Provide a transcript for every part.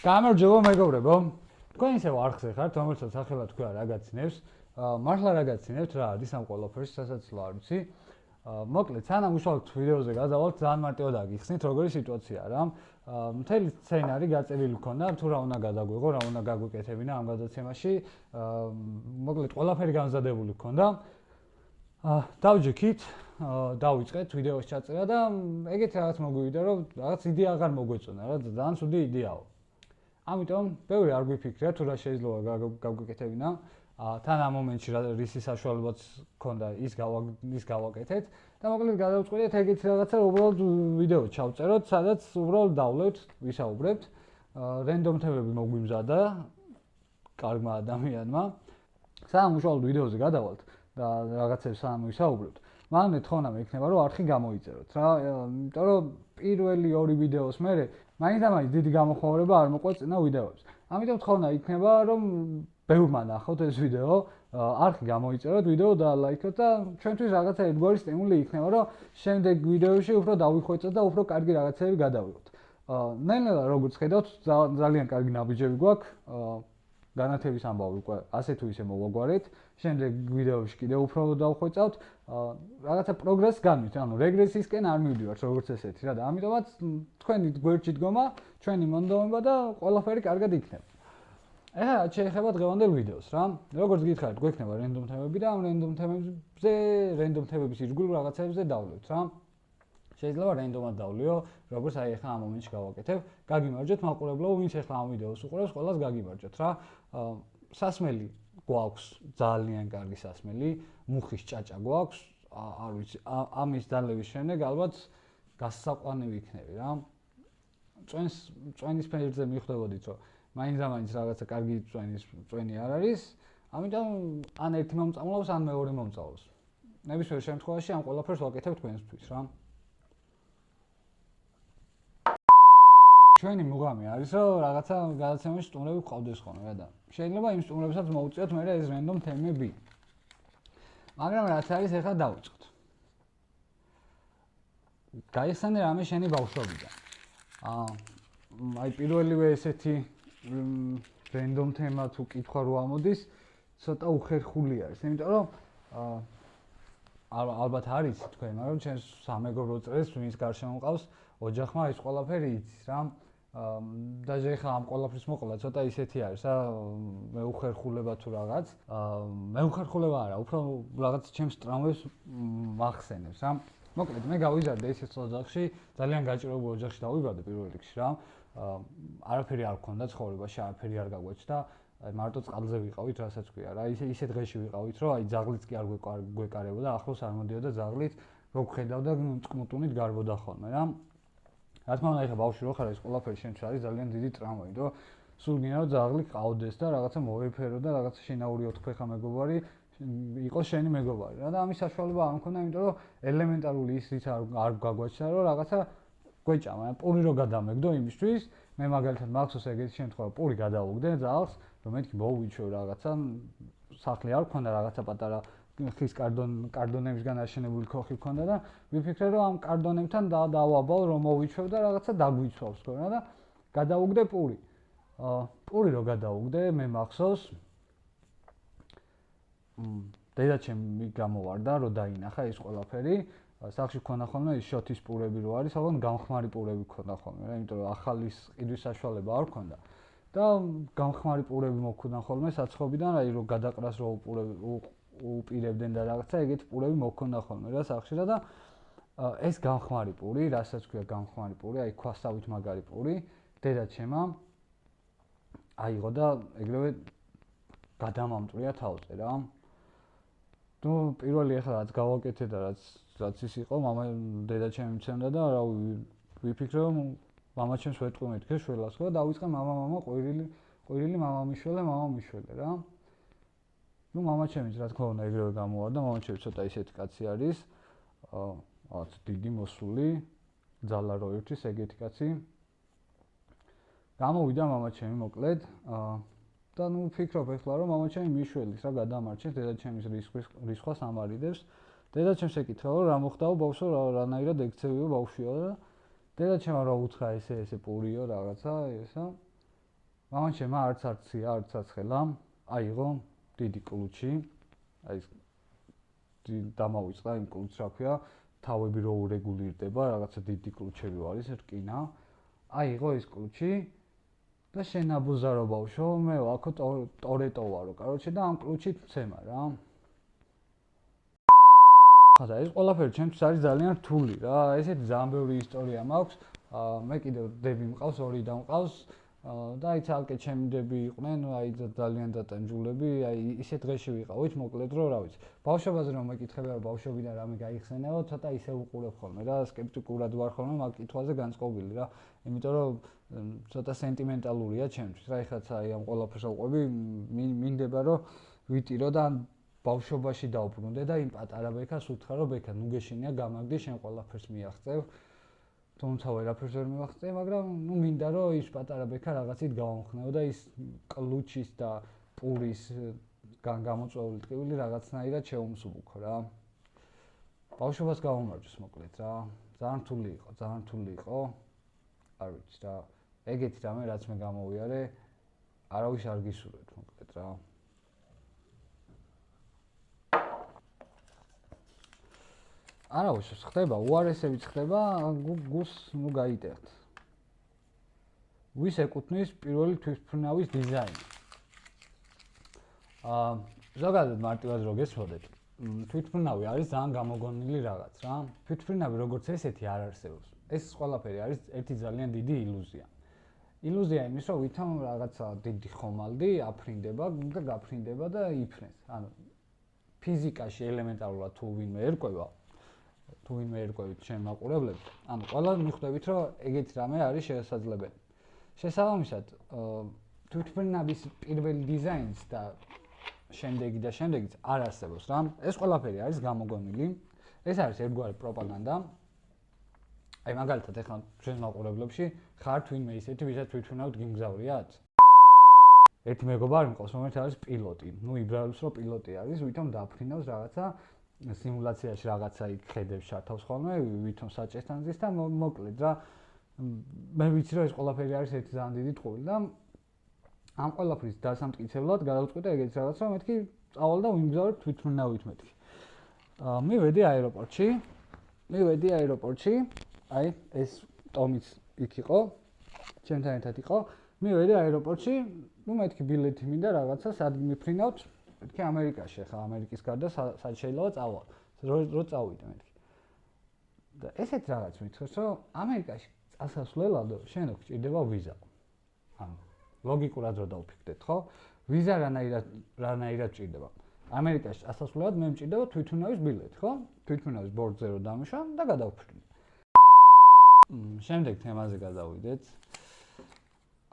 გამარჯობა მეგობრებო. თქვენ ისევ არხზე ხართ, რომელსაც სახელად თქვა რაგაცინებს. მართლა რაგაცინებთ რა არის ამ ყველაფერს, სასაც არ ვიცი. მოკლედ, სანამ უშუალოდ ვიდეოზე გადავალთ, ძალიან მარტივად აგიხსნით, როგორი სიტუაციაა რა. მთელი სცენარი გაწერილი მქონდა, თუ რა უნდა გადაგვიღო, რა უნდა გაგვიკეთებინა ამ გადაცემაში. მოკლედ, ყველაფერი გამზადებული მქონდა. დავჯექით, დავიწყეთ ვიდეოს ჩაწერა და ეგეთი რაღაც მოგვივიდა, რომ რაღაც იდეა აღარ მოგვეწონა რა, ძალიან ცუდი იდეაო. ამიტომ ბევრი არ გვიფიქრია თუ რა შეიძლება გავგვიკეთებინა. თან ამ მომენტში რისი საშუალებაც მქონდა ის გავაკეთეთ და მოკლედ გადავწყვიტეთ ეგეთი რაღაცა უბრალოდ ვიდეო ჩავწეროთ, სადაც უბრალოდ დავლევთ, ვისაუბრებთ. რენდომ თემები მოგვიმზადა კარგმა ადამიანმა. სანამ უშუალოდ ვიდეოზე გადავალთ და რაღაცებს სანამ ვისაუბრებთ, მანამდე თხოვნა მეიქნება რომ არხი გამოიწეროთ რა, იმიტომ რომ პირველი ორი ვიდეოს მერე მაინც დიდი გამოხმაურება არ მოყვა წინა ვიდეოებს. ამიტომ თხოვნა იქნება რომ ბევრმა ნახოთ ეს ვიდეო, არხი გამოიწეროთ ვიდეო და ლაიქოთ და ჩვენთვის რაღაცა ერთგვარი სტიმული იქნება რომ შემდეგ ვიდეოში უფრო დავიხვეწოთ და უფრო კარგი რაღაცები გადავიღოთ. ნელ-ნელა როგორც ხედავთ, ძალიან კარგი ნაბიჯები გვაქვს. განათების ამბავი უკვე ასე თუ ისე მოვაგვარეთ. შემდეგ ვიდეოში კიდევ უფრო დავხვეწავთ. რაღაცა პროგრესს განვით, ანუ რეგრესისკენ არ მივდივართ როგორც ესეთი რა და ამიტომაც თქვენი გვერდში დგომა, ჩვენი მონდომება და ყველაფერი კარგად იქნება. ეხლა შეეხება დღევანდელ ვიდეოს რა. როგორც გითხარით, გვექნება რენდომ თემები და ამ რენდომ თემებზე, რენდომ თემების ირგვლივ რაღაცებზე დავლევთ რა. შეიძლება რენდომად დავლიო, როგორც აი ახლა ამ მომენტში გავაკეთებ. გაგიმარჯვეთ მაყურებელო, ვინც ახლა ამ ვიდეოს უყურებს, ყველას გაგიმარჯვეთ რა. სასმელი გვაქვს, ძალიან კარგი სასმელი, მუხის ჭაჭა გვაქვს, არ ვიცი, ამის დალევის შემდეგ ალბათ გასაყვანები იქნები რა. წვენის ფერზე მიხვდებოდით, რომ მაინც რაღაცა კარგი წვენი არ არის, ამიტომ ან ერთი მომწამლავს, ან მეორე მომწამლავს. ნებისმიერ შემთხვევაში ამ ყველაფერს ვაკეთებ თქვენთვის რა. ჩვენი მუღამი არის რომ რაღაცა გადაცემაში სტუმრები გყავდეს ხოლმე რა და შეიძლება იმ სტუმრებსაც მოუწიოთ მე ეს რენდომ თემები. მაგრამ რაც არის ახლა დავიწყოთ. გაიხსენე რამე შენი ბავშვობიდან. აი პირველივე ესეთი რენდომ თემა თუ კითხვა რო ამოდის, ცოტა უხერხული არის, იმიტომ რომ ალბათ არის თქვენ, მაგრამ ჩემს სამეგობრო წრეს ვინც გარშემო მყავს, ოჯახმა ის ყველაფერი იცის რა. დაჟე ხა ამ ყველაფრის მოყოლა ცოტა ისეთი არის რა, მეუხერხულება თუ რაღაც. მეუხერხულება არა, უფრო რაღაც ჩემს ტრამვებს მახსენებს რა. მოკლედ მე გავიზარდე ისეთ ოჯახში, ძალიან გაჭიროებულ ოჯახში დავიბადე პირველ რიგში რა. არაფერი არ მქონდა ცხოვრებაში, არაფერი არ გაგვეჩნდა. მარტო წყალზე ვიყავით, რასაც ქვია რა. ისეთ დღეში ვიყავით, რომ აი ძაღლიც კი არ გვეკარებოდა, ახლოს არ მოდიოდა ძაღლით, რო გხედავდა წყმუტუნით გარბოდა ხოლმე რა. რა თქმა უნდა, ეხლა ბავშვი რო ხარ, ეს ყველაფერი შენთვის არის ძალიან დიდი ტრაუმა, იმიტომ სულ გინდა რომ ძაღლი ყავდეს და რაღაცა მოეფერო და რაღაცა შინაური ოთხფეხა მეგობარი იყოს შენი მეგობარი რა და ამის საშუალება არ მქონდა, იმიტომ რომ ელემენტარული ის რიც არ გაგვაჩნდა, რომ რაღაცა გვეჭამა, პური რო გადამეგდო იმისთვის, მე მაგალითად მახსოვს ეგეთი შემთხვევა, პური გადავუგდე ძაღლს, რომ მეთქი მოვიჩვევ რაღაცა, სახლი არ მქონდა, რაღაცა პატარა ხის კარდონებისგან აშენებული ქოხი მქონდა და ვიფიქრე რომ ამ კარდონებთან დავაბავ რომ მოვიჩვევ და რაღაცა დაგვიცვავს თქო და გადავუგდე პური. პური რო გადავუგდე, მე მახსოვს დედაჩემი გამოვარდა, რომ დაინახა ეს ყველაფერი. სახლში მქონდა ხოლმე ის შოთის პურები რო არის, ალბათ გამხმარი პურები მქონდა ხოლმე რა, იმიტომ რომ ახალის ყიდვის საშუალება არ მქონდა. და გამხმარი პურები მოქონდა ხოლმე საცხობიდან, აი რომ გადაყრას რო უპირებდნენ და რაღაცა ეგეთი პურები მოქონდა ხოლმე რა სახლში და ეს გამხმარი პური, რასაც ქვია გამხმარი პური, აი ქვასავით მაგარი პური, დედაჩემა აიღო და ეგრევე გადამამტვრია თავზე რა. თუ პირველი ახლა რაც გავაკეთე და რაც ის იყო, დედაჩემი მცემდა და რა ვიფიქრე რომ მამაჩემს ვეტყვი მეთქე შველას ხო და დავიწყე მამა ყვირილი მამამიშველე რა. ნუ მამაჩემიც რა თქმა უნდა ეგრევე გამოვარდა, მამაჩემი ცოტა ისეთი კაცი არის, რაღაც დიდი მოსული, ძალა რო ერთის ეგეთი კაცი. გამოვიდა მამაჩემი მოკლედ, და ნუ ვფიქრობ ახლა რომ მამაჩემი მიშველის რა გადამარჩენს, დედაჩემის რისხვას ამარიდებს. დედაჩემს ეკითხა რომ რა მოხდაო ბავშვო, რანაირად ექცევიო ბავშვიო და დედაჩემმა რა უთხრა ესე პურიო რაღაცა ესა. მამაჩემ არც არცია, არც აცხელა, აიღო დიდი კლუჩი, აი ეს დამავიწყდა იმ კლუჩს, რა ქვია, თავები რო რეგულირდება, რაღაცა დიდი კლუჩები არის, რკინა. აიღო ეს კლუჩი და შენაბუზარო ბავშვო, მე ვაქო ტორეტო ვარო, კაროჩე და ამ კლუჩით ვცემა რა. ხოდა ეს ყველაფერი ჩემთვის არის ძალიან რთული რა. ესეთი ძალიან ბევრი ისტორია მაქვს. მე კიდევ დები მყავს, ორი და მყავს. და აი ცალკე ჩემი დები იყვნენ, აი ძალიან დატანჯულები, აი ისეთ დღეში ვიყავით, მოკლედ რომ რა ვიცი. ბავშვობაზე რომ მეკითხება, რომ ბავშვობიდან რამე გაიხსენებო, ცოტა ისე უყურებ ხოლმე რა, სკეპტიკურად ვარ ხოლმე მაგ კითხვაზე განწყობილი რა. იმიტომ რომ ცოტა სენტიმენტალურია ჩემთვის. რა ეხლა აი ამ ყველაფერს ვყვები, მინდება რომ ვიტირო და ბავშვობაში დავბრუნდე და იმ პატარა ბექას უთხრა რომ ბექა, ნუ გეშინია გამაგდი, შენ ყველაფერს მიაღწევ. თუმცა ვერაფერს ვერ მივახწე, მაგრამ ნუ მინდა რომ ის პატარა ბექა რაღაცით გავამხნეო და ის კლუჩის და პურის გამოწვეული ტკივილი რაღაცნაირად შეუმსუბუქო რა. ბავშვობას გავუმარჯოს მოკლედ რა. ძალიან რთული იყო. არ ვიცი რა. ეგეთი რამე რაც მე გამოვიარე, არავის არ გისურვებთ მოკლედ რა. არა უშოს ხდება, უარესებიც ხდება, გულს ნუ გაიტერთ. ვის ეკუთვნის პირველი თვითმფრინავის დიზაინი? ზოგადად მარტივად რო გესმოდეთ, თვითმფრინავი არის ძალიან გამოგონილი რაღაც რა. თვითმფრინავი როგორც ესეთი არ არსებობს. ეს ყველაფერი არის ერთი ძალიან დიდი ილუზია. ილუზია იმის, რომ ვითომ რაღაცა დიდი ხომალდი აფრინდება და გაფრინდება და იფრენს. ანუ ფიზიკაში ელემენტარულად თუ ვინმე ერკვევა, თუ ვინმე ერკვევით ჩემ მაყურებლებს, ანუ ყველა მიხვდებით, რომ ეგეთი რამე არის შესაძლებელი. შესაბამისად, თვითმფრინავის პირველი დიზაინიც და შემდეგიც არ არსებობს რა. ეს ყველაფერი არის გამოგონილი. ეს არის ერთგვარი პროპაგანდა. აი მაგალითად ეხლა ჩვენ მაყურებლებში ხართ ვინმე ისეთი, ვისაც თვითმფრინავით გიმგზავრიათ? ერთი მეგობარი მყავს, რომელიც არის პილოტი. ნუ იბრალებს, რომ პილოტი არის, ვითომ დაფრინავს რაღაცა სიმულაციაში რაღაცა იქ ხედებს ჩართავს ხოლმე, ვითომ საჭესთან ზის და მოკლედ რა. მე ვიცი რომ ეს ყველაფერი არის ერთი ძალიან დიდი ტყუილი და ამ ყველაფრის დასამტკიცებლად გადავწყვიტე ეგეთი რაღაც, რომ მეთქი წავალ და ვიმგზავრებ თვითმფრინავით მეთქი. მივედი აეროპორტში, აი ეს ტომიც იქ იყო, ჩემთან ერთად იყო. მივედი აეროპორტში, ნუ მეთქი ბილეთი მინდა რაღაცა, სად მიფრინავთ? მეთქი ამერიკაში, ხა ამერიკის გარდა სად შეიძლება წავალ. რო წავიდე მეთქი. და ესეთ რაღაც მითხრეს, რომ ამერიკაში წასასვლელად შენ გჭირდება ვიზა. ანუ ლოგიკურად რო დავფიქრდეთ, ხო? ვიზა რანაირად ჭირდება. ამერიკაში წასასვლელად მე მჭირდება თვითმფრინავის ბილეთი, ხო? თვითმფრინავის ბორტზე რო დამიშვა და გადავფრინე. შემდეგ თემაზე გადავიდეთ.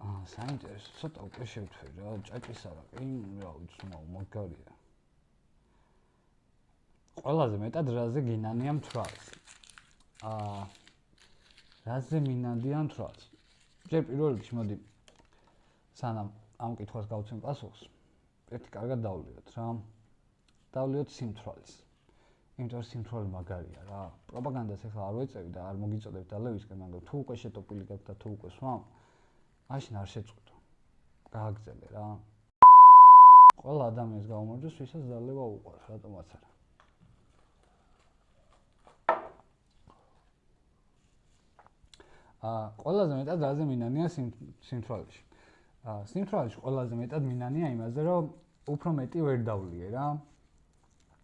საინტერესო, ცოტა უკვე შევთვი რა, ჭაჭისარაკი, რა ვიცი, მაგარია. ყველაზე მეტად რაზე გინანია მთვრალს? რაზე მინანდიან მთვრალს? ჯერ პირველ რიგში მოდი სანამ ამ კითხვას გავცემ პასუხს, ერთი კარგად დავლიოთ რა. დავლიოთ სიმთვრალის. იმიტომ რომ სიმთვრალი მაგარია რა. პროპაგანდას ახლა არ ვეწევი და არ მოგიწოდებ დალევისკენ, მაგრამ თუ უკვე შეტოპილი გაქვთ და თუ უკვე სვამ, მაშინ არ შეწყვიტო. გააგრძელე რა. ყველა ადამიანს გაუმარჯოს, ვისაც დალევა უყვარს, რატომაც არა. ყველაზე მეტად რაზე მინანია სიმთვრალეში? სიმთვრალეში ყველაზე მეტად მინანია იმაზე, რომ უფრო მეტი ვერ დავლიე რა.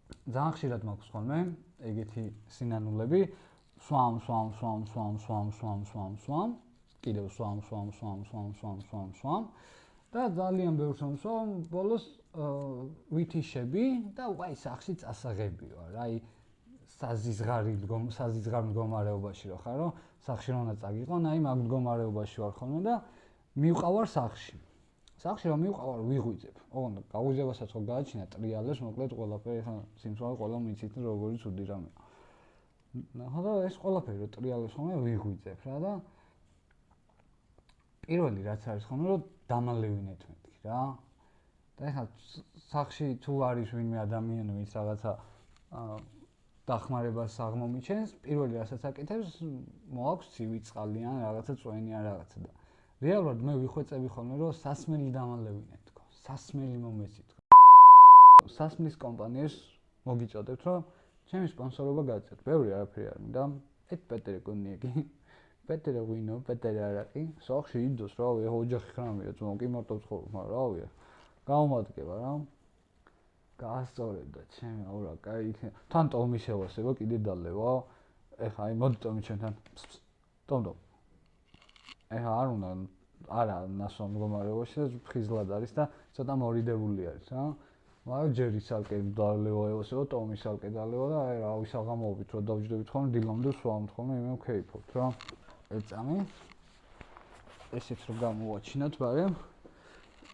ძალიან ხშირად მაქვს ხოლმე ეგეთი სინანულები, სვამ, კიდევ სვამ და ძალიან ბევრს ვსვამ, ბოლოს ვითიშები და ვაი სახში წასაღები ვარ. აი საზიზღარ მდგომარეობაში რო ხარ, რომ სახში რომ უნდა წაგიყო, აი მაგ მდგომარეობაში ვარ ხოლმე და მივყავარ სახში. სახში რომ მივყავარ, ვიღვიძებ. ოღონდ გაუძევასაც ხო გააჩინა ტრიალებს, მოკლედ ყველაფერი ხა სიმთვრალე ყველა მიცით როგორი ცუდი რამეა. ნახა ეს ყველაფერი რო ტრიალებს ხოლმე ვიღვიძებ რა და პირველი რაც არის ხოლმე რომ დამალევინეთ მეთქი რა. და ეხლა სახში თუ არის ვინმე ადამიანი, ვინც რაღაცა დახმარებას აღმომიჩენს, პირველი რასაც აკეთებს, მოაქვს ცივი წყალი ან რაღაცა წვენი ან რაღაცა და რეალურად მე ვიხვეწები ხოლმე რომ სასმელი დამალევინე თქო. სასმელი მომეცი თქო. სასმლის კომპანიას მოგიწოდებთ რომ ჩემი სპონსორობა გააკეთეთ. ბევრი არაფერი არ მინდა. ეთ პეტრე კონიაკი. პეტრე ვინო, პეტრე არაკი. სახლში იდოს რა, ეხა ოჯახი ხრამია, ძმო, კი მარტო ცხოვრობ, მაგრამ რავია. გამომადგება რა. გაასწორებდა ჩემი აურა, კაი. თან ტომი შევასება, კიდე დალევა. ეხა აი მოდი ტომი ჩვენთან. ტომდო. ეხა არ უნდა არა ნასვამ მდგომარეობაში ხიზლად არის და ცოტა მორიდებული არის რა. მაგრამ ჯერ ისალკე დალევა ევასება, ტომი ისალკე დალევა და აი რა ვისაღამოობით რომ დავჯდებით ხოლმე დილამდე სვამთ ხოლმე იმე ვქეიფობთ რა. ეწამი. ესეც რომ გამოვაჩინოთ, მაგრამ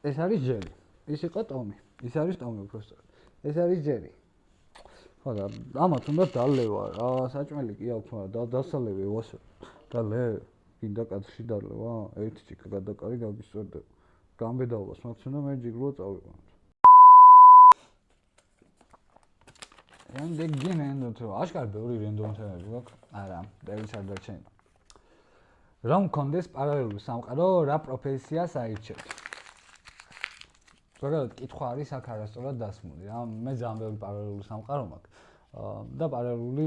ეს არის ჯერი. ის იყო ტომი. ის არის ტომი უბრალოდ. ეს არის ჯერი. ხო და ამათ უნდა დალევა რა, საჭმელი კი აქვს, მაგრამ დასალევი ევასე. დალე კიდე კაცში დალევა, ერთი ჭიქა გადაკარი გაგისწორდა. გამბედაობას მაქვს და მე ჯიგროა წავიყვანოთ. Then again, and to Ashkar Buri random work. Ara, there is other chain. Rom condes parallel სამყარო რა პროფესიას აირჩევთ. ზოგადად კითხვა არის აქ არასწორად დასმული. რა მე ძალიან ბევრი პარალელური სამყარო მაქვს. და პარალელური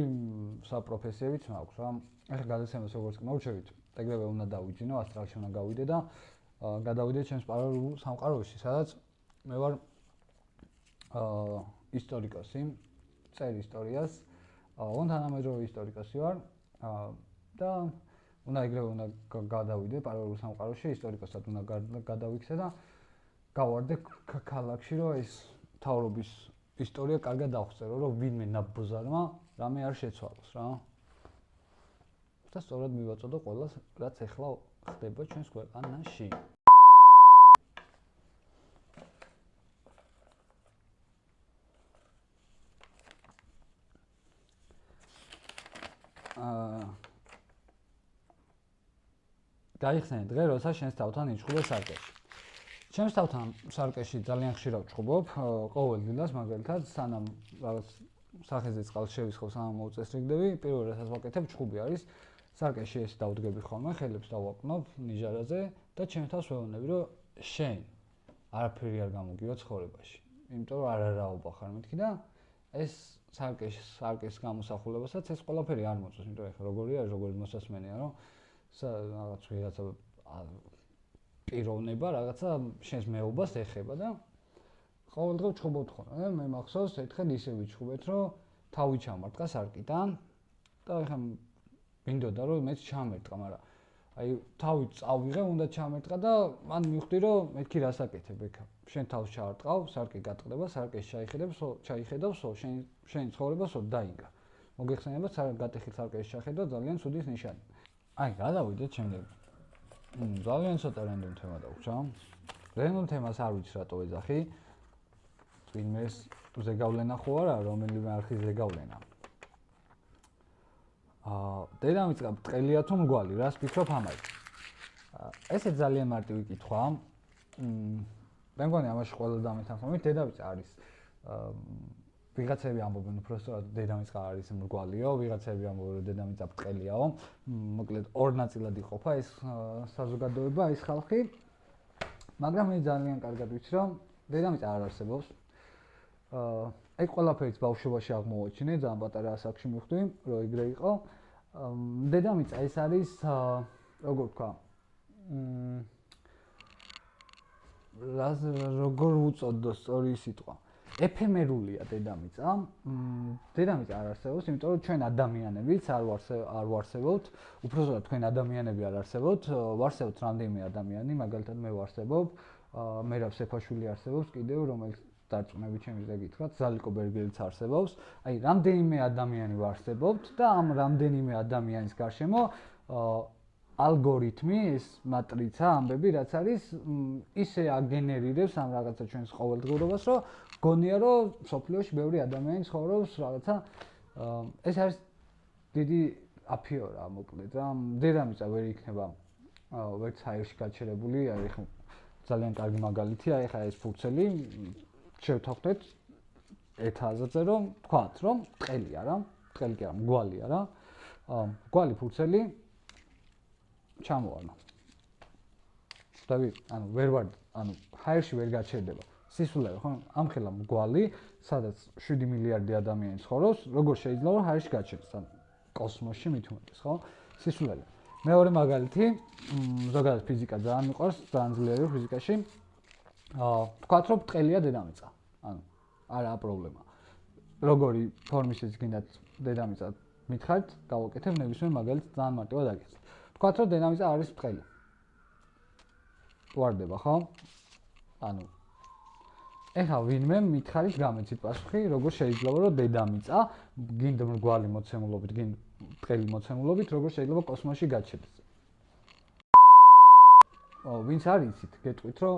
საპროფესიებიც მაქვს, რა. ეხლა გადაცემას როგორც მოვჩევით, ეგრევე უნდა დავიჯინო, ასტრალში უნდა გავიდე და გადავიდე ჩემს პარალელურ სამყაროში, სადაც მე ვარ ისტორიკოსი, წერ ისტორიას, თანამედროვე ისტორიკოსი ვარ და უნდა ეგრევე უნდა გადავიდე პარალელურ სამყაროში, ისტორიკოსად უნდა გადავიქცე და გავარდე ქალაქში, რომ ეს მთავრობის ისტორია კარგად დავხსერო, რომ ვინმე ნაბოზარმა რამე არ შეცვალოს რა. და სწორად მივაწოდო ყველას, რაც ეხლა ხდება ჩვენს ქვეყანაში. გაიხსენე დღე, როცა შენს თავთან იჭხუბე სარკეში. ჩემს თავთან სარკეში ძალიან ხშირად ვჭხუბობ, ყოველ დილას მაგალითად, სანამ რაღაც სახეზე წყალს შევისხობ, სანამ მოუწესრიგდები, პირველ რასაც ვაკეთებ, ჭხუბი არის. სარკეში ეს დავდგები ხოლმე, ხელებს დავაყნობ ნიჟარაზე და ჩემს თავს ვეუბნები, რომ შენ არაფერი არ გამოგივა ცხოვრებაში. იმიტომ რომ არარაობა ხარ მეთქი და ეს სარკეს გამოსახულებასაც ეს ყველაფერი არ მოწონს, იმიტომ ეხლა როგორი არის, როგორი მოსასმენია, რომ რაღაც ვიღაცა პიროვნება, რაღაცა შენს მეობას ეხება და ყოველდღე ვჭხუბობთ ხოლმე. მე მახსოვს, ერთხელ ისე ვიჭხუბეთ, რომ თავი ჩამარტყა სარკიდან და ეხლა მინდოდა რომ მეც ჩამერტყა, მაგრამ აი თავი წავიღე, უნდა ჩამერტყა და მან მივხვდი რომ მეთქი რას აკეთებ ეხლა. შენ თავს ჩაარტყავ, სარკე გატყდება, სარკეს ჩაიხედავ, შენი ცხოვრება სულ დაინგა. მოგეხსენება გატეხილ სარკეს ჩახედვა ძალიან ცუდის ნიშანი. აი, გადავიდეთ შემდეგ. ძალიან ცოტა რენდომ თემა დაგვჭა. რენდომ თემას არ ვიცი რატო ეძახი. წვიმეს ზეგავლენა ხო არა, რომელიმე არხის ზეგავლენა. დედამიწა ბრტყელია თუ მრგვალი, რას ფიქრობ ამაზე? ესე ძალიან მარტივი კითხვაა. მე მგონი ამაში ყველა დამეთანხმებით, დედამიწა არის ვიღაცები ამბობენ უბრალოდ დედამიწა არის მრგვალიო, ვიღაცები ამბობენ რომ დედამიწა ბრტყელიაო. მოკლედ ორ ნაწილად იყოფა ეს საზოგადოება, ეს ხალხი. მაგრამ მე ძალიან კარგად ვიცი რომ დედამიწა არ არსებობს. ეგ ყველაფერიც ბავშვობაში აღმოვაჩინე, ძალიან პატარა ასაკში მივხვდი, რომ ეგრე იყო. დედამიწა ეს არის როგორ ვთქვა? როგორ უწოდო სწორი სიტყვა. ეფემერულია დედამიწა. დედამიწა არ არსებობს, იმიტომ რომ ჩვენ ადამიანებიც არ ვარსებობთ, უბრალოდ თქვენ ადამიანები არ არსებობთ, ვარსებობთ რამდენიმე ადამიანი, მაგალითად მე ვარსებობ, მერაბ სეფაშვილი არსებობს კიდევ, რომელიც დარწმუნებით ჩემს გეკითხათ, ზალიკო ბერგერიც არსებობს. აი, რამდენიმე ადამიანი ვარსებობთ და ამ რამდენიმე ადამიანის გარშემო ალგორითმი, ეს მატრიცა, ამბები, რაც არის, ისე აგენერირებს ამ რაღაცა ჩვენს ყოველდღიურობას, რომ გონია, რომ სოფლიოში ბევრი ადამიანი ცხოვრობს რაღაცა. ეს არის დიდი აფიორა, მოკლედ რა. დედამიწა ვერ იქნება ვერც აირში გაჩერებული, აი ხა ძალიან კარგი მაგალითია, აი ხა ეს ფურცელი შევთანხმდეთ ეთაზზე, რომ თქვათ, რომ ბრტყელია რა, ბრტყელი კი არა, მრგვალია რა. მრგვალი ფურცელი ჩამოვარდა. ხვდები? ანუ ვერ ვარ, ანუ ჰაერში ვერ გაჩერდება. სისულელე, ხო? ამხელა მგვალი, სადაც 7 მილიარდი ადამიანი ცხოვრობს, როგორ შეიძლება რომ ჰაერში გაჩერდეს, ანუ კოსმოსში მით უმეტეს, ხო? სისულელე. მეორე მაგალითი, ზოგადად ფიზიკა ძალიან მიყვარს, ძალიან ძლიერი ფიზიკაში. ვთქვათ, რომ ბრტყელია დედამიწა. ანუ არაა პრობლემა. როგორი ფორმისიც გინდათ დედამიწა მითხარით, გავაკეთებ ნებისმიერ მაგალითს ძალიან მარტივად აგეს. ვთქვათ, რომ დედამიწა არის ბრტყელი. ვარდება, ხო? ანუ ეხლა ვინმე მითხარით გამეცით პასუხი, როგორ შეიძლება რომ დედამიწა გინდა მრგვალი მოცემულობით, გინდა ბრტყელი მოცემულობით, როგორ შეიძლება კოსმოსში გაჩერდეს. ვინც არის იცით, გეტყვით, რომ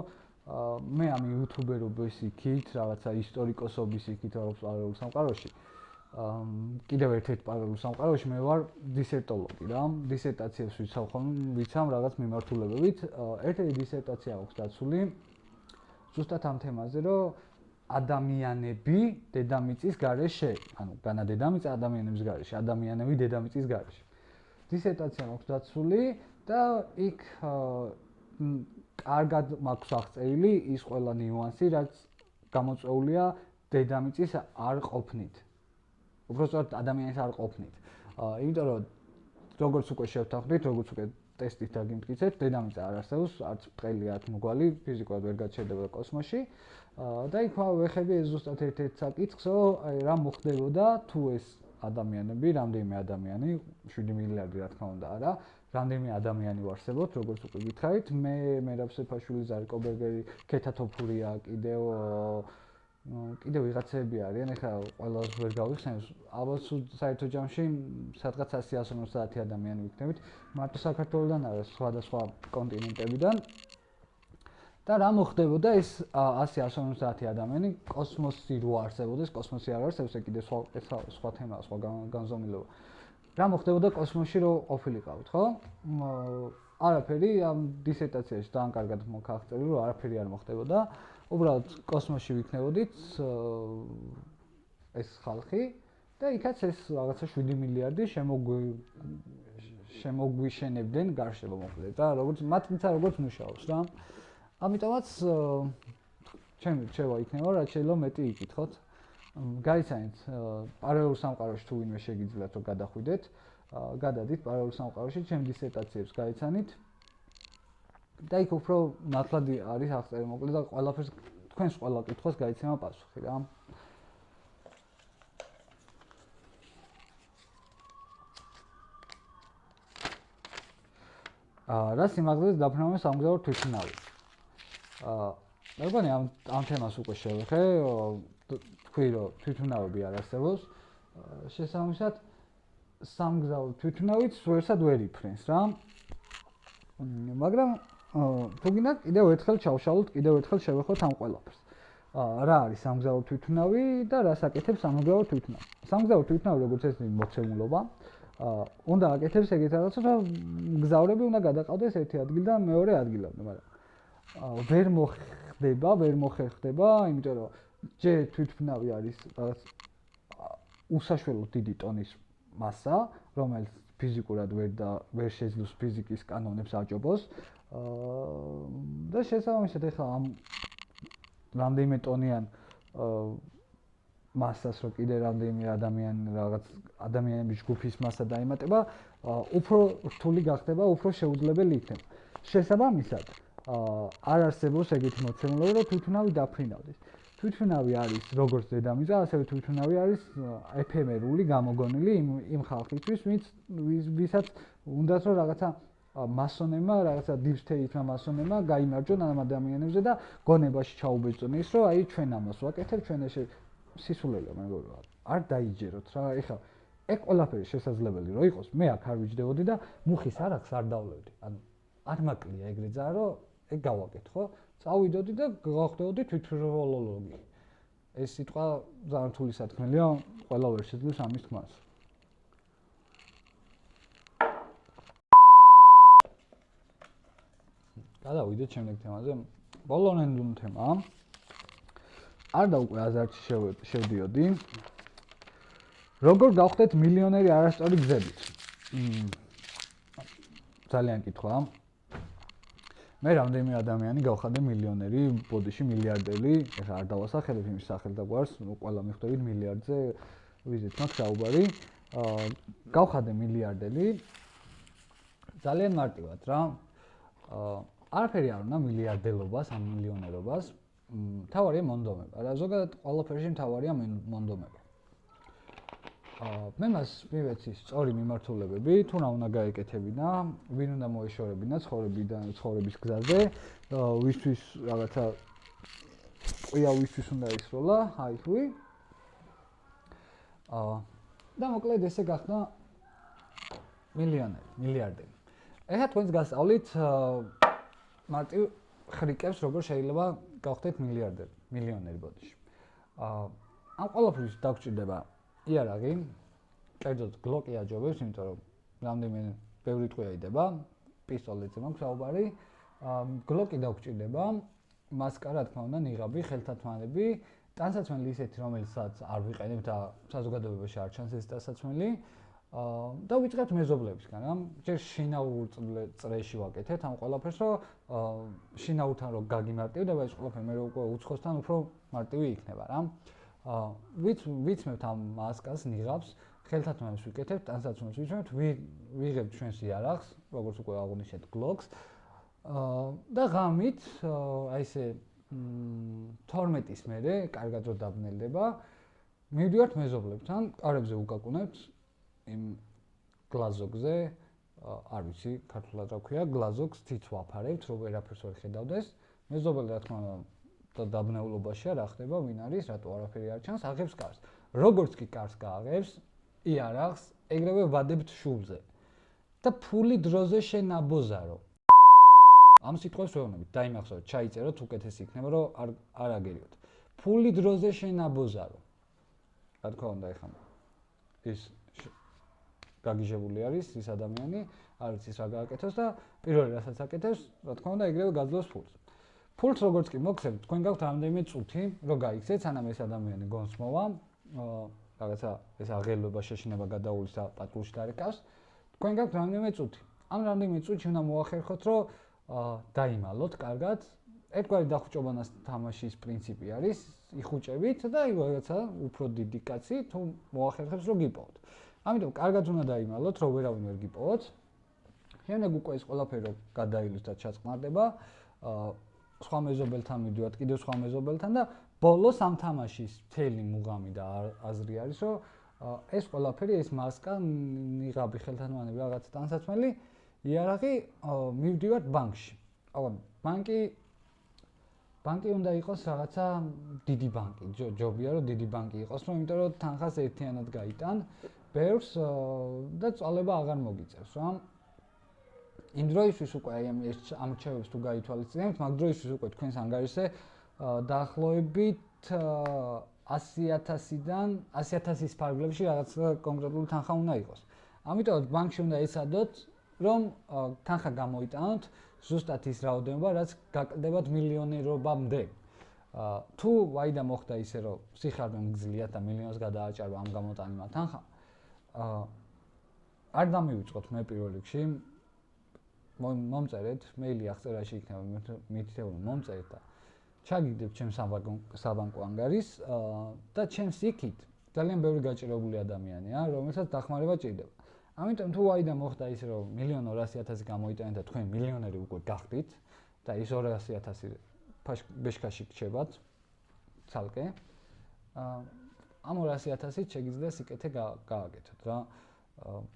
მე ამ იუთუბერობის იქით, რაღაცა ისტორიკოსობის იქით ვარ პარალელურ სამყაროში. კიდევ ერთ-ერთ პარალელურ სამყაროში მე ვარ დისერტოლოგი რა. დისერტაციებს ვიცავ რაღაც მიმართულებებით. ერთ-ერთი დისერტაცია აქვს დაცული ზუსტად ამ თემაზე, რომ ადამიანები დედამიწის გარეშე, ანუ განა დედამიწა ადამიანების გარეშე, ადამიანები დედამიწის გარეშე. დისერტაცია მაქვს დაცული და იქ კარგად მაქვს აღწერილი ის ყველა ნიუანსი, რაც გამოწვეულია დედამიწის არ ყოფნით. უბრალოდ ადამიანის არ ყოფნით. იმიტომ რომ როგორც უკვე შევთანხმდით, როგორც უკვე ტესტით დაგიმტკიცეთ, დედამიწა არ არსებობს, არც ბრტყელი, არც მრგვალი, ფიზიკურად ვერ გაჩერდება კოსმოსში. და იქ ვეხები ზუსტად ერთ-ერთ საკითხს, რომ რა მოხდებოდა თუ ეს ადამიანები, რამდენიმე ადამიანი, 7 მილიარდი რა თქმა უნდა არა, რამდენიმე ადამიანი ვარსებობთ, როგორც უკვე გითხარით, მე მერაბ სეფაშვილი, ზარიკო ბერგერი, ქეთა თოფურია, კიდევ ვიღაცები არიან, ეხლა ყველას ვერ გავიხსენებ, ალბათ საერთო ჯამში სადღაც 100-150 ადამიანი ვიქნებით, მარტო საქართველოსდან არა, სხვადასხვა კონტინენტებიდან. და რა მოხდებოდა ეს 100-150 ადამიანი კოსმოსი რო არსებობდეს, კოსმოსი არ არსებობს, ეს კიდე სხვა თემაა, სხვა განზომილება. რა მოხდებოდა კოსმოსში რო ყოფილიყავთ, ხო? არაფერი ამ დისერტაციაში ძალიან კარგად მოხდა აღწერილი, რომ არაფერი არ მოხდებოდა. უბრალოდ კოსმოსში ვიქნებოდით ეს ხალხი და იქაც ეს რაღაცა 7 მილიარდი შემოგვიშენებდნენ გარშემო მოკლედ და როგორც მათგანაც როგორც მუშაობს რა. ამიტომაც ჩემი რჩევა იქნება, რაც შეიძლება მეტი იკითხოთ. გაიცანით პარალელურ სამყაროში თუ ვინმე შეგიძლიათ რომ გადახვიდეთ, გადადით პარალელურ სამყაროში, ჩემ დისერტაციებს გაიცანით. და იქ უფრო ნათლად არის აღწერილი მოკლედ და ყველაფერს თქვენს ყველა კითხვას გაიცემა პასუხი რა. რა სიმაღლეზე დაფრინავენ სამგზავრო თვითმფრინავი. მე მგონი ამ თემას უკვე შევეხე, თქვი რომ თვითმფრინავები არ არსებობს. შესაბამისად სამგზავრო თვითმფრინავიც ვერსად ვერ იფრენს რა. მაგრამ თუ გინდა კიდევ ერთხელ ჩავშალოთ, კიდევ ერთხელ შევეხოთ ამ ყველაფერს. რა არის სამგზავრო თვითმფრინავი და რას აკეთებს სამგზავრო თვითმფრინავი? სამგზავრო თვითმფრინავი როგორც წესი მოცემულობა, უნდა აკეთებს ეგეთ რაღაცას, რომ მგზავრები უნდა გადაყავდეს ერთი ადგილიდან მეორე ადგილამდე, მაგრამ ვერ მოხერხდება, იმიტომ რომ ჯერ თვითმფრინავი არის რაღაც უსაშველოდ დიდი ტონის მასა, რომელიც ფიზიკურად ვერ შეძლოს ფიზიკის კანონებს აჭობოს. და შესაბამისად ეხლა ამ რამდენიმე ტონიან მასას რო კიდე რამდენიმე ადამიანების ჯგუფის მასა დაემატება, უფრო რთული გახდება, უფრო შეუძლებელი იქნება. შესაბამისად არ არსებობს ეგეთი მოცემულობა, რომ თვითმფრინავი დაფრინავდეს. თვითმფრინავი არის როგორც დედამიწა, ასევე თვითმფრინავი არის ეფემერული, გამოგონილი იმ ხალხისთვის, ვისაც უნდათ რომ რაღაცა მასონებმა, რაღაცა დიპსტეიტმა მასონებმა გაიმარჯვონ ამ ადამიანებზე და გონებაში ჩაუბეჭდონ ის, რომ აი ჩვენ ამას ვაკეთებ, ჩვენ ეს სისულელე მეგობრებო, არ დაიჯეროთ რა. ეხლა ეგ ყველაფერი შესაძლებელი რომ იყოს, მე აქ არ ვიჯდებოდი და მუხის არახს არ დავლევდი. ანუ არ მაკლია ეგრე ძაა, რომ ეგ გავაკეთე, ხო? წავიდოდი და გავხდებოდი თვითმფრინავი. ეს სიტყვა ძალიან რთული სათქმელია, ყველა ვერ შეძლებს ამის თქმას. გადავიდეთ შემდეგ თემაზე. ბოლონენდუნ თემა. არ და უკვე აზარტში შევდიოდი. როგორ გავხდეთ მილიონერი არასწორი გზებით? ძალიან კითხვა. მე რამდენიმე ადამიანი გავხადე მილიონერი, ბოდიში მილიარდელი, ეხლა არ დავასახელებ იმის სახელს და გვარს, ყველა მიხვდებით მილიარდზე, ვიზით მაქვს საუბარი. გავხადე მილიარდელი. ძალიან მარტივად რა. არაფერი არ უნდა მილიარდელობას, ან მილიონერობას. თავარია მონდომება. რა ზოგადად ყველაფერში თავარია მონდომება. მე მას მივეცი სწორი მიმართულებები, თუ რა უნდა გაეკეთებინა, ვინ უნდა მოეშორებინა ცხოვრების გზაზე, ვისთვის რაღაცა ყია ვისთვის უნდა ისროლა, აი ხუი. და მოკლედ ესე გახდა მილიონერი, მილიარდერი. ეხლა თქვენს გასწავლით მარტივ ხრიკებს როგორ შეიძლება გავხდეთ მილიარდერი, მილიონერი ბოდიში. ამ ყველაფრის დაგჭირდება იარაღი, კერძოდ გლოკი აჯობებს, იმიტომ რომ რამდენიმე ბევრი ტყვი აიდება, პისტოლეტზე მაქვს საუბარი. გლოკი დაგჭირდება, მასკა რა თქმა უნდა, ნიღაბი, ხელთათმანები, ტანსაცმელი ისეთი, რომელსაც არ ვიყენებ და საზოგადოებაში არ ჩანს ეს ტანსაცმელი. და ვიწყებთ მეზობლებისგან, რა. ჯერ შინაურ წრეში ვაკეთებთ ამ ყველაფერს, რომ შინაურთან რო გაგიმარტივდება ეს ყველაფერი მე უკვე უცხოსთან უფრო მარტივი იქნება, რა. ვიცმევთ ამ მასკას, ნიღაბს, ხელთათმანებს ვიკეთებთ, ტანსაცმელს ვიცმევთ, ვიღებთ ჩვენს იარაღს, როგორც უკვე აღვნიშნეთ, გლოკს. და ღამით, აი ესე 12-ის მერე, კარგად რო დაბნელდება, მივდივართ მეზობლებთან, კარებზე უკაკუნებთ იმ გლაზოგზე, არ ვიცი, ქართულად რა ქვია, გლაზოგს თით ვაფარებთ, რომ ვერაფერს ვერ ხედავდეს. მეზობელი რა თქმა უნდა დაბნეულობაშია, რა ხდება, ვინ არის, რატო არაფერი არ ჩანს, აღებს კარს. როგორც კი კარს გააღებს, იარაღს, ეგრევე ვადებთ შუბლზე. და ფული დროზე შენაბოზარო. ამ სიტყვებს ვეუბნებით, დაიმახსოვრეთ, ჩაიწეროთ, უკეთესი იქნება, რომ არ აგერიოთ. ფული დროზე შენაბოზარო. რა თქმა უნდა, ეხლა ის გაგიჟებული არის ის ადამიანი, არ ვიცი რა გააკეთოს და პირველი რასაც აკეთებს, რა თქმა უნდა, ეგრევე გაძლევს ფულს. ფულს როგორც კი მოგხსენებთ, თქვენ გაქვთ რამდენიმე წუთი, რომ გაიქცეთ, სანამ ეს ადამიანი გონს მოვა, რაღაცა ეს აღელვება შეშინება გადაულის და პატრულში დარეკავს, თქვენ გაქვთ რამდენიმე წუთი. ამ რამდენიმე წუთში უნდა მოახერხოთ, რომ დაიმალოთ კარგად. ერთგვარი დახუჭობანას თამაშის პრინციპი არის, იხუჭებით და რაღაცა უფრო დიდი კაცი თუ მოახერხებს, რომ გიპოვოთ. ამიტომ კარგად უნდა დაიმალოთ, რომ ვერავინ ვერ გიპოვოთ. შემდეგ უკვე ეს ყველაფერი გადაილოს და ჩაწყნარდება. სხვა მეზობელთან მივდივართ, კიდევ სხვა მეზობელთან და ბოლოს ამ თამაშის მთელი მუღამი და აზრი არის, რომ ეს ყველაფერი, ეს მასკა, ნიღაბი, ხელთათმანები, რაღაც ტანსაცმელი, იარაღი მივდივართ ბანკში. ბანკი უნდა იყოს რაღაცა დიდი ბანკი, ჯობია რომ დიდი ბანკი იყოს, იმიტომ რომ თანხას ერთიანად გაიტან, ბევრს და წვალება აღარ მოგიწევს, რა. იმ დროისთვის უკვე აი ამ რჩევებს თუ გაითვალისწინებთ, მაგ დროისთვის უკვე თქვენს ანგარიშზე დაახლოებით 100,000-დან 100,000-ის ფარგლებში რაღაც კონკრეტული თანხა უნდა იყოს. ამიტომ ბანკში უნდა ეცადოთ, რომ თანხა გამოიტანოთ ზუსტად ის რაოდენობა, რაც გაკლდებათ მილიონერობამდე. თუ ვაიდა მოხდა ისე, რომ სიხარბე მგზლიათ და მილიონს გადააჭარბა ამ გამოტანილმა თანხამ, არ დამივიწყოთ მე პირველ რიგში. მომწერეთ, მეილი აღწერაში იქნება, მითითებული მომწერეთ და ჩაგიგდებთ ჩემს საბანკო ანგარიშს და ჩემს იქით ძალიან ბევრი გაჭირებული ადამიანია, რომელსაც დახმარება ჭირდება. ამიტომ თუ ვაიდა მოხდა ისე, რომ 1,200,000 გამოიტანეთ და თქვენ მილიონერი უკვე გახდით და ის 200,000 ბეშკაში გრჩებათ ცალკე, ამ 200,000-ით შეგიძლია სიკეთე გააკეთოთ რა.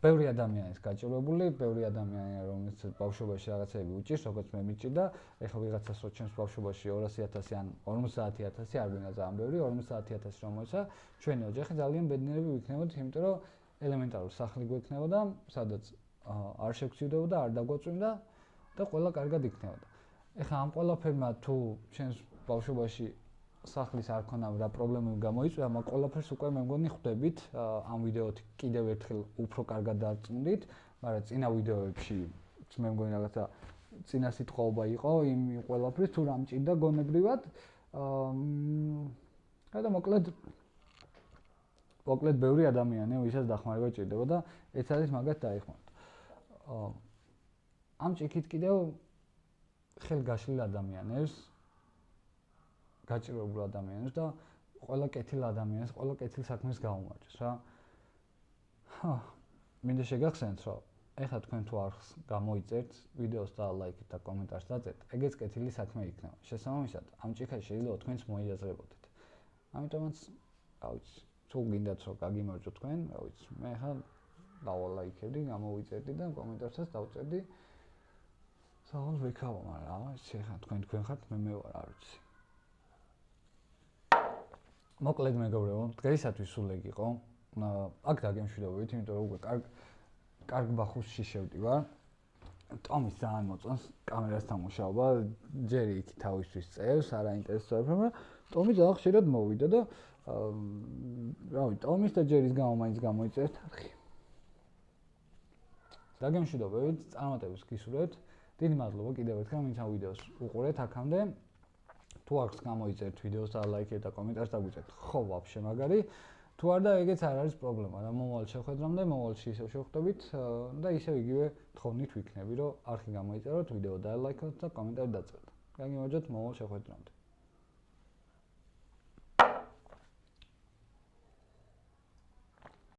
ბევრი ადამიანის გაჭირებული, ბევრი ადამიანია, რომელიც ბავშვობაში რაღაცები უჭირს, როგორც მე მიჭირდა, ეხლა ვიღაცას რო ჩემს ბავშვობაში 200,000 ან 50,000 არ გვინდა ძალიან ბევრი, 50,000 რომ მოიცა, ჩვენი ოჯახი ძალიან ბედნიერები ვიქნებოდით, იმიტომ რომ ელემენტარული სახლი გვექნებოდა, სადაც არ შეგცივდებოდა, არ დაგვაწვიმდა და ყველა კარგად იქნებოდა. ეხლა ამ ყველაფერმა თუ ჩვენს ბავშვობაში სახლის არ ქონა რა პრობლემები გამოიწვია, მაგ ყველაფერს უკვე მე მგონი ხვდებით ამ ვიდეოთი კიდევ ერთხელ უფრო კარგად დარწმუნდით, მაგრამ წინა ვიდეოებში მე მგონი რაღაცა წინა სიტყვაობა იყო იმ ყველაფრის თუ რა მჭირდა გონებრივად. და მოკლედ ბევრი ადამიანია, ვისაც დახმარება ჭირდება და ეცადეთ მაგათ დაეხმაროთ. ამ ჭიქით კიდევ ხელგაშლილ ადამიანებს, გაჭირვებულ ადამიანებს და ყველა კეთილ ადამიანს, ყველა კეთილ საქმეს გაუმარჯოს რა. მინდა შეგახსენოთ, რომ ეხლა თქვენ თუ არხს გამოიწერთ, ვიდეოს და ლაიქით და კომენტარს დაწერთ, ეგეც კეთილი საქმე იქნება. შესაბამისად, ამ ჭიქაში შეიძლება თქვენც მოიაზრებოდეთ. ამიტომაც, რა ვიცი, თუ გინდათ რომ გაგიმარჯვოთ თქვენ, რა ვიცი, მე ახლა დავალაიქებდი, გამოვიწერდი და კომენტარსაც დავწერდი. საღამოს ვიქავა, მაგრამ რა ვიცი, ახლა თქვენ ხართ, მე ვარ, არ ვიცი. მოკლედ მეგობრებო, დღეისათვის სულ ეგ იყო. აქ დაგემშვიდობებით, იმიტომ რომ უკვე კარგ ბახუსში შევდივარ. ტომის ძალიან მოწონს კამერასთან მუშაობა, ჯერი იქ თავისთვის წევს, არ აინტერესებს, მაგრამ ტომი ძალიან ხშირად მოვიდა და რა ვიცი, ტომის და ჯერის გამო მაინც გამოიწერეთ არხი. დაგემშვიდობებით, წარმატებებს გისურვებთ. დიდი მადლობა კიდევ ერთხელ, ვინც ამ ვიდეოს უყურეთ აქამდე. თუ არხს გამოიწერთ ვიდეოს და ლაიქეთ და კომენტარს დაგვიწერთ, ხო, ვაფშე მაგარი. თუ არ და ეგეც არ არის პრობლემა, რა მომავალ შეხვედრამდე, მომავალში ისევ შევხვდებით და ისევ იგივე თხოვნით ვიქნები, რომ არხი გამოიწეროთ, ვიდეო დაელაიქოთ და კომენტარი დაწეროთ. გაგიმარჯვოთ მომავალ შეხვედრამდე.